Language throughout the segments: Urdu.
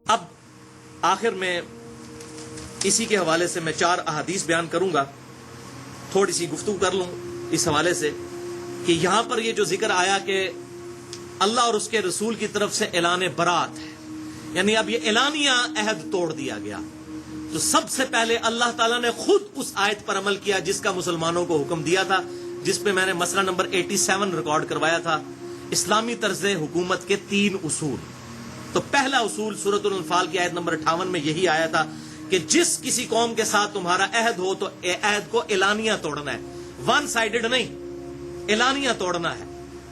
اب آخر میں اسی کے حوالے سے میں 4 احادیث بیان کروں گا، تھوڑی سی گفتگو کر لوں اس حوالے سے کہ یہاں پر یہ جو ذکر آیا کہ اللہ اور اس کے رسول کی طرف سے اعلان برات ہے، یعنی اب یہ اعلانیہ عہد توڑ دیا گیا، تو سب سے پہلے اللہ تعالیٰ نے خود اس آیت پر عمل کیا جس کا مسلمانوں کو حکم دیا تھا، جس پہ میں نے مسئلہ نمبر 87 ریکارڈ کروایا تھا، اسلامی طرز حکومت کے 3 اصول۔ تو پہلا اصول سورۃ الانفال کی آیت نمبر 58 میں یہی آیا تھا کہ جس کسی قوم کے ساتھ تمہارا عہد ہو تو عہد کو اعلانیہ توڑنا ہے، ون سائیڈڈ نہیں، اعلانیہ توڑنا ہے،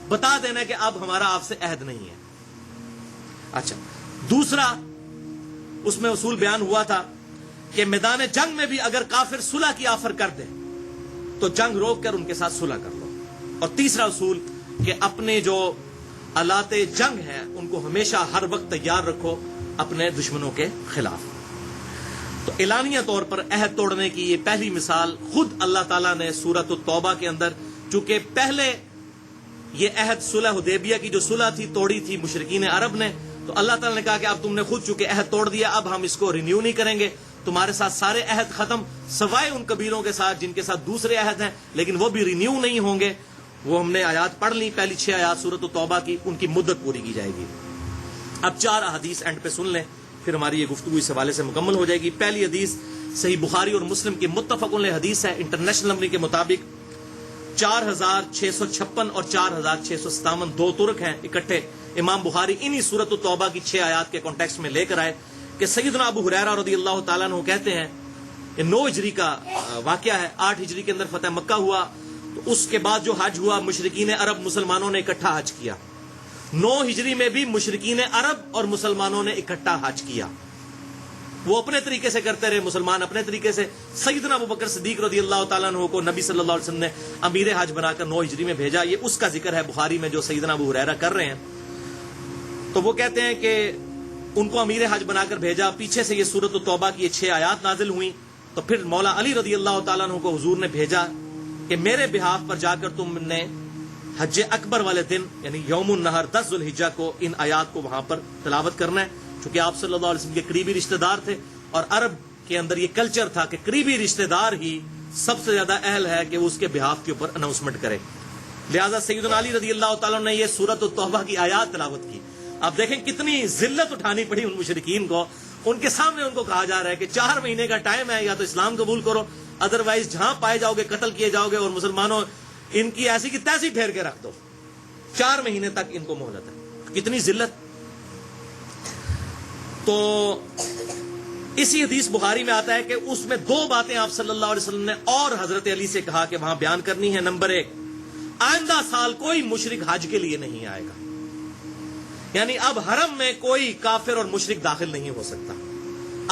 بتا دینا کہ اب ہمارا آپ سے عہد نہیں ہے۔ اچھا، دوسرا اس میں اصول بیان ہوا تھا کہ میدان جنگ میں بھی اگر کافر صلح کی آفر کر دے تو جنگ روک کر ان کے ساتھ صلح کر لو۔ اور تیسرا اصول کہ اپنے جو آلات جنگ ہیں ان کو ہمیشہ ہر وقت تیار رکھو اپنے دشمنوں کے خلاف۔ تو اعلانیہ طور پر عہد توڑنے کی یہ پہلی مثال خود اللہ تعالیٰ نے سورۃ التوبہ کے اندر، چونکہ پہلے یہ عہد صلح حدیبیہ کی جو صلح تھی توڑی تھی مشرکین عرب نے، تو اللہ تعالیٰ نے کہا کہ اب تم نے خود چونکہ عہد توڑ دیا، اب ہم اس کو رینیو نہیں کریں گے، تمہارے ساتھ سارے عہد ختم، سوائے ان قبیلوں کے ساتھ جن کے ساتھ دوسرے عہد ہیں لیکن وہ بھی رینیو نہیں ہوں گے۔ وہ ہم نے آیات پڑھ لی، پہلی 6 آیات سورۃ التوبہ کی، ان کی مدت پوری کی جائے گی۔ اب 4 احادیث اینڈ پہ سن لیں، پھر ہماری یہ گفتگو اس حوالے سے مکمل ہو جائے گی۔ پہلی حدیث صحیح بخاری اور مسلم کی متفق علیہ حدیث ہے، انٹرنیشنل نمبر کے مطابق 4656 اور 4657 2 ترک ہیں اکٹھے۔ امام بخاری انہی سورۃ التوبہ کی 6 آیات کے کانٹیکسٹ میں لے کر آئے کہ سیدنا ابو ہریرہ رضی اللہ تعالیٰ عنہ کہتے ہیں، یہ 9 ہجری کا واقعہ ہے، 8 ہجری کے اندر فتح مکہ ہوا، تو اس کے بعد جو حج ہوا مشرکین عرب مسلمانوں نے اکٹھا حج کیا۔ 9 ہجری میں بھی مشرکین عرب اور مسلمانوں نے اکٹھا حج کیا، وہ اپنے طریقے سے کرتے رہے، مسلمان اپنے طریقے سے۔ سیدنا ابوبکر صدیق رضی اللہ تعالیٰ عنہ کو نبی صلی اللہ علیہ وسلم نے امیر حج بنا کر 9 ہجری میں بھیجا، یہ اس کا ذکر ہے بخاری میں جو سیدنا ابو ہریرہ کر رہے ہیں۔ تو وہ کہتے ہیں کہ ان کو امیر حج بنا کر بھیجا، پیچھے سے یہ سورۃ التوبہ کی یہ 6 آیات نازل ہوئیں، تو پھر مولا علی رضی اللہ تعالیٰ عنہ کو حضور نے بھیجا کہ میرے بہاف پر جا کر تم نے حج اکبر والے دن یعنی یوم النحر 10 ذوالحجہ کو ان آیات کو وہاں پر تلاوت کرنا ہے، چونکہ آپ صلی اللہ علیہ وسلم کے قریبی رشتہ دار تھے اور عرب کے اندر یہ کلچر تھا کہ قریبی رشتہ دار ہی سب سے زیادہ اہل ہے کہ وہ اس کے بہاف کے اوپر اناؤنسمنٹ کرے، لہذا سیدنا علی رضی اللہ تعالیٰ نے یہ سورۃ التوبہ کی آیات تلاوت کی۔ اب دیکھیں کتنی ذلت اٹھانی پڑی ان مشرکین کو، ان کے سامنے ان کو کہا جا رہا ہے کہ 4 مہینے کا ٹائم ہے، یا تو اسلام قبول کرو، ادروائز جہاں پائے جاؤ گے قتل کیے جاؤ گے، اور مسلمانوں ان کی ایسی کی تیسی پھیر کے رکھ دو، 4 مہینے تک ان کو مہلت ہے۔ کتنی ذلت۔ تو اسی حدیث بخاری میں آتا ہے کہ اس میں 2 باتیں آپ صلی اللہ علیہ وسلم نے اور حضرت علی سے کہا کہ وہاں بیان کرنی ہے۔ نمبر 1، آئندہ سال کوئی مشرک حج کے لیے نہیں آئے گا، یعنی اب حرم میں کوئی کافر اور مشرک داخل نہیں ہو سکتا۔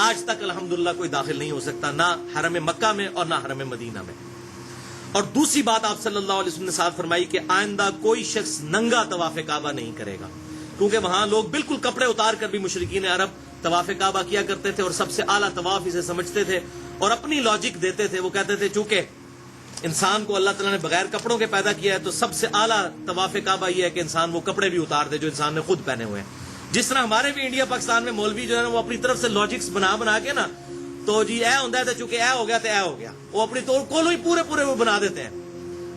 آج تک الحمدللہ کوئی داخل نہیں ہو سکتا، نہ حرم مکہ میں اور نہ حرم مدینہ میں۔ اور دوسری بات آپ صلی اللہ علیہ وسلم نے ساتھ فرمائی کہ آئندہ کوئی شخص ننگا طواف کعبہ نہیں کرے گا، کیونکہ وہاں لوگ بالکل کپڑے اتار کر بھی مشرکین عرب طواف کعبہ کیا کرتے تھے اور سب سے اعلیٰ طواف اسے سمجھتے تھے اور اپنی لاجک دیتے تھے۔ وہ کہتے تھے چونکہ انسان کو اللہ تعالیٰ نے بغیر کپڑوں کے پیدا کیا ہے تو سب سے اعلیٰ طواف کعبہ یہ ہے کہ انسان وہ کپڑے بھی اتار دے جو انسان نے خود پہنے ہوئے ہیں۔ جس طرح ہمارے بھی انڈیا پاکستان میں مولوی جو ہے نا وہ اپنی طرف سے لاجکس بنا کے نا، تو جی اے ہوتا ہے چونکہ اے ہو گیا تو اے ہو گیا، وہ اپنی طور کو ہی پورے وہ بنا دیتے ہیں۔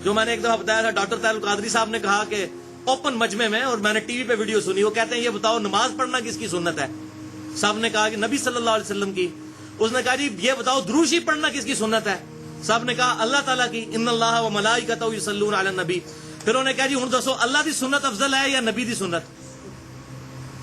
جو میں نے ایک دفعہ بتایا تھا، ڈاکٹر طاہر القادری صاحب نے کہا کہ اوپن مجمع میں، اور میں نے ٹی وی پہ ویڈیو سنی، وہ کہتے ہیں یہ بتاؤ نماز پڑھنا کس کی سنت ہے؟ صاحب نے کہا کہ نبی صلی اللہ علیہ وسلم کی۔ اس نے کہا جی یہ بتاؤ دروشی پڑھنا کس کی سنت ہے؟ صاحب نے کہا اللہ تعالیٰ کی، ان اللہ و ملائکتہ یصلون علی النبی۔ پھر انہوں نے کہا جی ہن دسو اللہ دی سنت افضل ہے یا نبی دی سنت؟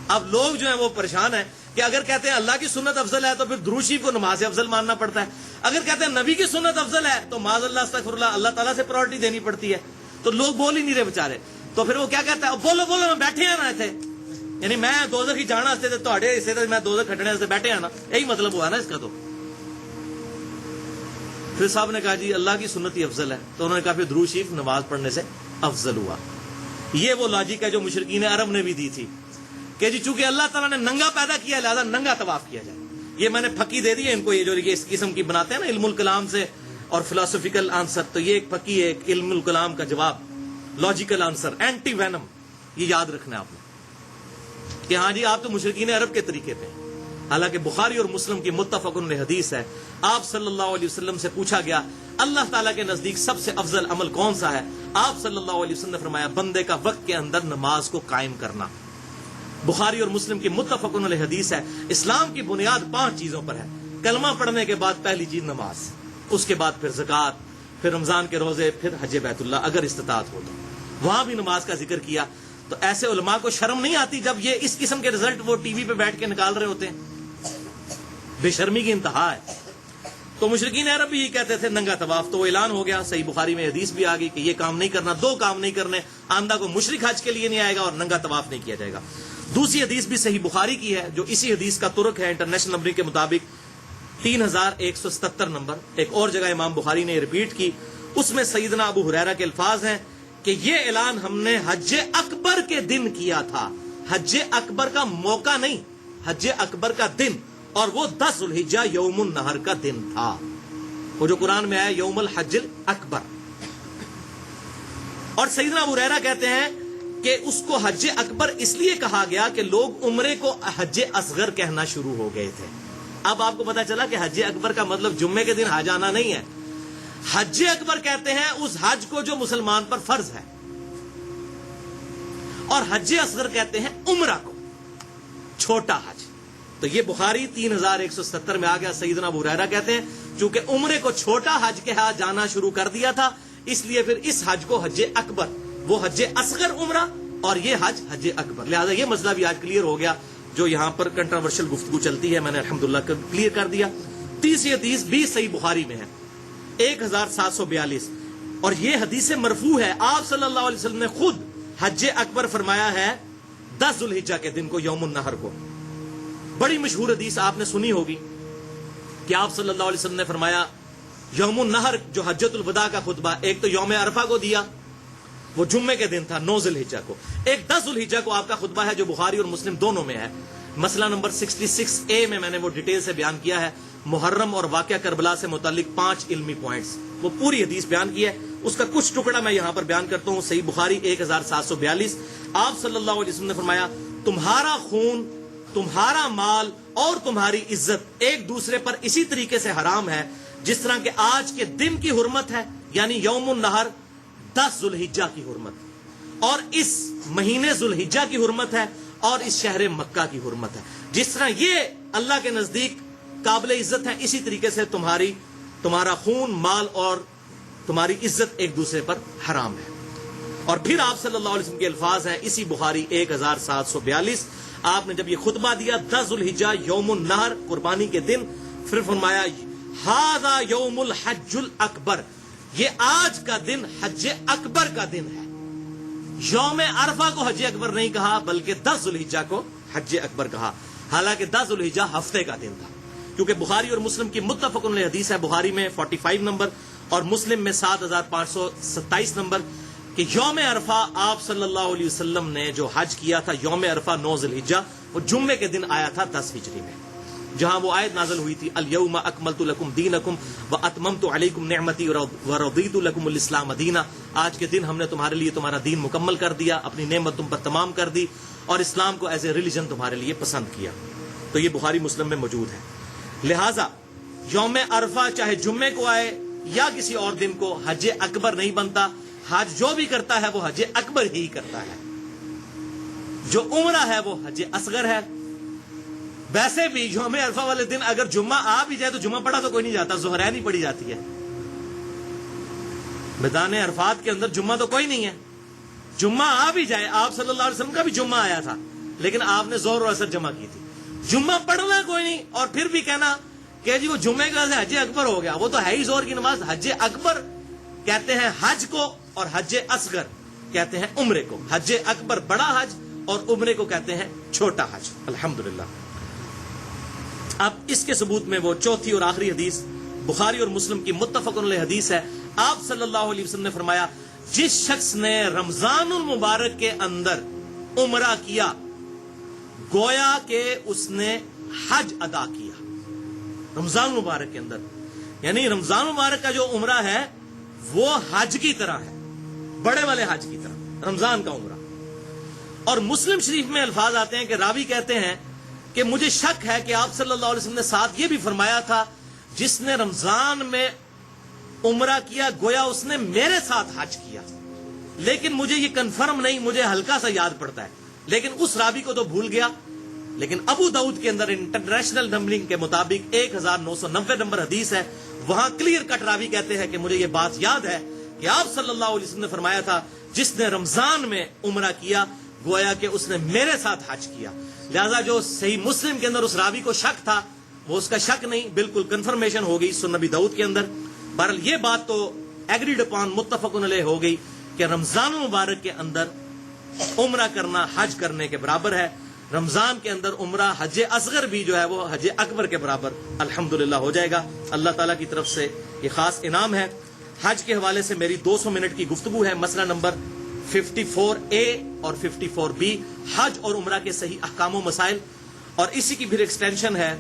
اب لوگ جو ہیں وہ پریشان ہیں کہ اگر کہتے ہیں اللہ کی سنت افضل ہے تو پھر دروشی کو نماز افضل ماننا پڑتا ہے، اگر کہتے ہیں نبی کی سنت افضل ہے تو معاذ اللہ استغفر اللہ تعالیٰ سے پرائرٹی دینی پڑتی ہے۔ تو لوگ بول ہی نہیں رہے بےچارے، تو پھر وہ کیا کہتا ہے، بولو میں بیٹھے ہیں نا اتنے، یعنی میں دوزخ ہی جانا سے تھوڑے حصے میں دوزخ کھٹنے سے بیٹھے ہیں نا، یہی مطلب ہوا نا اس کا۔ تو پھر صاحب نے کہا جی اللہ کی سنت ہی افضل ہے، تو انہوں نے کہا پھر درود شریف نماز پڑھنے سے افضل ہوا۔ یہ وہ لاجک ہے جو مشرکین عرب نے بھی دی تھی کہ جی چونکہ اللہ تعالیٰ نے ننگا پیدا کیا لہذا ننگا طواف کیا جائے۔ یہ میں نے پھکی دے دی ہے ان کو، یہ جو اس قسم کی بناتے ہیں نا علم الکلام سے اور فلاسفیکل آنسر، تو یہ ایک پھکی ہے، ایک علم الکلام کا جواب، لاجیکل آنسر، اینٹی وینم۔ یہ یاد رکھنا ہے آپ نے کہ ہاں جی آپ تو مشرکین عرب کے طریقے پہ، حالانکہ بخاری اور مسلم کی متفق علیہ حدیث ہے. آپ صلی اللہ علیہ وسلم سے پوچھا گیا اللہ تعالیٰ کے نزدیک سب سے افضل عمل کون سا ہے؟ آپ صلی اللہ علیہ وسلم نے فرمایا بندے کا وقت کے اندر نماز کو قائم کرنا. بخاری اور مسلم کی متفق علیہ حدیث ہے. اسلام کی بنیاد 5 چیزوں پر ہے. کلمہ پڑھنے کے بعد پہلی چیز نماز، اس کے بعد پھر زکوٰۃ، پھر رمضان کے روزے، پھر حج بیت اللہ اگر استطاعت ہو تو. وہاں بھی نماز کا ذکر کیا. تو ایسے علماء کو شرم نہیں آتی جب یہ اس قسم کے رزلٹ وہ ٹی وی پہ بیٹھ کے نکال رہے ہوتے ہیں؟ بے شرمی کی انتہا ہے. تو مشرکین عرب بھی یہ کہتے تھے ننگا طواف، تو وہ اعلان ہو گیا. صحیح بخاری میں حدیث بھی آ گئی کہ یہ کام نہیں کرنا، 2 کام نہیں کرنے. آندہ کو مشرک حج کے لیے نہیں آئے گا اور ننگا طواف نہیں کیا جائے گا. دوسری حدیث بھی صحیح بخاری کی ہے جو اسی حدیث کا ترک ہے انٹرنیشنل نمبر کے مطابق 3177 نمبر. ایک اور جگہ امام بخاری نے ریپیٹ کی، اس میں سیدنا ابو ہریرہ کے الفاظ ہیں کہ یہ اعلان ہم نے حج اکبر کے دن کیا تھا. حج اکبر کا موقع نہیں، حج اکبر کا دن، اور وہ 10 ذوالحجہ یوم النہر کا دن تھا. وہ جو قرآن میں آیا یوم الحج اکبر. اور سیدنا ابو ہریرہ کہتے ہیں کہ اس کو حج اکبر اس لیے کہا گیا کہ لوگ عمرے کو حج اصغر کہنا شروع ہو گئے تھے. اب آپ کو پتا چلا کہ حج اکبر کا مطلب جمعے کے دن حج آنا نہیں ہے. حج اکبر کہتے ہیں اس حج کو جو مسلمان پر فرض ہے، اور حج اصغر کہتے ہیں عمرہ کو، چھوٹا حج. تو یہ بخاری 3170 میں آ گیا. سیدنا ابو ہریرہ کہتے ہیں چونکہ عمرے کو چھوٹا حج کے ہاں جانا شروع کر دیا تھا، اس لیے پھر اس حج کو حج اکبر، وہ حج اصغر عمرہ اور یہ حج اکبر. لہذا یہ مسئلہ بھی آج کلیئر ہو گیا جو یہاں پر کنٹروورشل گفتگو چلتی ہے، میں نے الحمدللہ کلیئر کر دیا. تیسری حدیث بھی صحیح بخاری میں ہے 1742، اور یہ حدیث مرفوع ہے. آپ صلی اللہ علیہ وسلم نے خود حج اکبر فرمایا ہے 10 ذوالحجہ کے دن کو، یوم النہر کو. بڑی مشہور حدیث آپ نے سنی ہوگی کہ آپ صلی اللہ علیہ وسلم نے فرمایا یوم النہر جو حجۃ الوداع کا خطبہ، ایک تو یوم عرفہ کو دیا، وہ جمعے کے دن تھا 9 ذوالحجہ کو. ایک 10 ذوالحجہ کو آپ کا خطبہ ہے جو بخاری اور مسلم دونوں میں ہے. مسئلہ نمبر 66A میں نے وہ ڈیٹیل سے بیان کیا ہے. محرم اور واقعہ کربلا سے متعلق 5 علمی پوائنٹس، وہ پوری حدیث بیان کی ہے. اس کا کچھ ٹکڑا میں یہاں پر بیان کرتا ہوں. صحیح بخاری 1742. آپ صلی اللہ علیہ وسلم نے فرمایا تمہارا خون، تمہارا مال اور تمہاری عزت ایک دوسرے پر اسی طریقے سے حرام ہے جس طرح کہ آج کے دن کی حرمت ہے، یعنی یوم النہر 10 ذوالحجہ کی حرمت، اور اس مہینے ذوالحجہ کی حرمت ہے، اور اس شہر مکہ کی حرمت ہے. جس طرح یہ اللہ کے نزدیک قابل عزت ہے، اسی طریقے سے تمہارا خون، مال اور تمہاری عزت ایک دوسرے پر حرام ہے. اور پھر آپ صلی اللہ علیہ وسلم کے الفاظ ہیں اسی بخاری 1742. آپ نے جب یہ خطبہ دیا 10 ذوالحجہ یوم النہر، قربانی کے دن، پھر فرمایا ھذا یوم الحج الاکبر، یہ آج کا دن حج اکبر کا دن ہے. یوم عرفہ کو حج اکبر نہیں کہا بلکہ 10 ذوالحجہ کو حج اکبر کہا. حالانکہ 10 ذوالحجہ ہفتے کا دن تھا، کیونکہ بخاری اور مسلم کی متفق علیہ حدیث ہے. بخاری میں 45 نمبر اور مسلم میں 7527 نمبر کہ یوم عرفہ آپ صلی اللہ علیہ وسلم نے جو حج کیا تھا یوم عرفہ 9 ذوالحجہ، وہ جمعے کے دن آیا تھا 10 ہجری میں، جہاں وہ آیت نازل ہوئی تھی الیوم اکملت لکم دینکم واتممت علیکم نعمتی ورضیت لکم الاسلام دینا. آج کے دن ہم نے تمہارے لیے تمہارا دین مکمل کر دیا، اپنی نعمت تم پر تمام کر دی، اور اسلام کو ایز اے ریلیجن تمہارے لیے پسند کیا. تو یہ بخاری مسلم میں موجود ہے. لہٰذا یوم عرفہ چاہے جمعے کو آئے یا کسی اور دن کو حج اکبر نہیں بنتا. حج جو بھی کرتا ہے وہ حج اکبر ہی کرتا ہے، جو عمرہ ہے وہ حج اصغر ہے. ویسے بھی یوم عرفہ والے دن اگر جمعہ آ بھی جائے تو جمعہ پڑھا تو کوئی نہیں جاتا، ظہرین ہی پڑھی جاتی ہے. میدان عرفات کے اندر جمعہ تو کوئی نہیں ہے. جمعہ آ بھی جائے، آپ صلی اللہ علیہ وسلم کا بھی جمعہ آیا تھا لیکن آپ نے ظہر اور عصر جمع کی تھی. جمعہ پڑھنا کوئی نہیں، اور پھر بھی کہنا کہ جی وہ جمعے کا حج اکبر ہو گیا، وہ تو ہے ہی ظہر کی نماز. حج اکبر کہتے ہیں حج کو، اور حج اصغر کہتے ہیں عمرے کو. حج اکبر بڑا حج اور عمرے کو کہتے ہیں چھوٹا حج. الحمدللہ. اب اس کے ثبوت میں وہ چوتھی اور آخری حدیث بخاری اور مسلم کی متفق علیہ حدیث ہے. آپ صلی اللہ علیہ وسلم نے فرمایا جس شخص نے رمضان المبارک کے اندر عمرہ کیا گویا کہ اس نے حج ادا کیا. رمضان المبارک کے اندر، یعنی رمضان المبارک کا جو عمرہ ہے وہ حج کی طرح ہے، بڑے والے حج کی طرح رمضان کا عمرہ. اور مسلم شریف میں الفاظ آتے ہیں کہ راوی کہتے ہیں کہ مجھے شک ہے کہ آپ صلی اللہ علیہ وسلم نے ساتھ یہ بھی فرمایا تھا جس نے رمضان میں عمرہ کیا گویا اس نے میرے ساتھ حج کیا، لیکن مجھے یہ کنفرم نہیں، مجھے ہلکا سا یاد پڑتا ہے، لیکن اس راوی کو تو بھول گیا۔ لیکن ابو داؤد کے اندر انٹرنیشنل نمبرنگ کے مطابق 1990 نمبر حدیث ہے، وہاں کلیئر کٹ راوی کہتے ہیں کہ مجھے یہ بات یاد ہے کہ آپ صلی اللہ علیہ وسلم نے فرمایا تھا جس نے رمضان میں عمرہ کیا گویا کہ اس نے میرے ساتھ حج کیا۔ لہذا جو صحیح مسلم کے اندر اس راوی کو شک تھا وہ اس کا شک نہیں، بالکل کنفرمیشن ہو گئی سنن نبی داؤد کے اندر۔ بہرحال یہ بات تو ایگریڈ اپان، متفق علیہ ہو گئی کہ رمضان المبارک کے اندر عمرہ کرنا حج کرنے کے برابر ہے۔ رمضان کے اندر عمرہ حج اصغر بھی جو ہے وہ حج اکبر کے برابر الحمدللہ ہو جائے گا۔ اللہ تعالیٰ کی طرف سے یہ خاص انعام ہے۔ حج کے حوالے سے میری 200 منٹ کی گفتگو ہے، مسئلہ نمبر 54A اور 54B، حج اور عمرہ کے صحیح احکام و مسائل، اور اسی کی پھر ایکسٹینشن ہے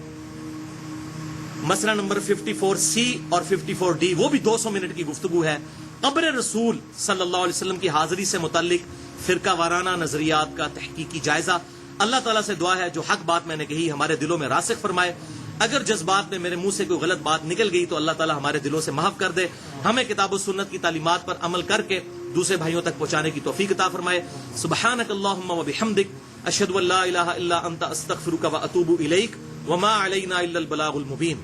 مسئلہ نمبر 54C اور 54D، وہ بھی 200 منٹ کی گفتگو ہے۔ قبر رسول صلی اللہ علیہ وسلم کی حاضری سے متعلق فرقہ وارانہ نظریات کا تحقیقی جائزہ۔ اللہ تعالیٰ سے دعا ہے جو حق بات میں نے کہی ہمارے دلوں میں راسخ فرمائے، اگر جذبات میں میرے منہ سے کوئی غلط بات نکل گئی تو اللہ تعالیٰ ہمارے دلوں سے محف کر دے، ہمیں کتاب و سنت کی تعلیمات پر عمل کر کے دوسرے بھائیوں تک پہنچانے کی توفیق عطا فرمائے۔ سبحانک اللہم و بحمدک، اشہد ان لا الہ الا انت، استغفرک و اتوب الیک، وما علینا الا البلاغ المبین۔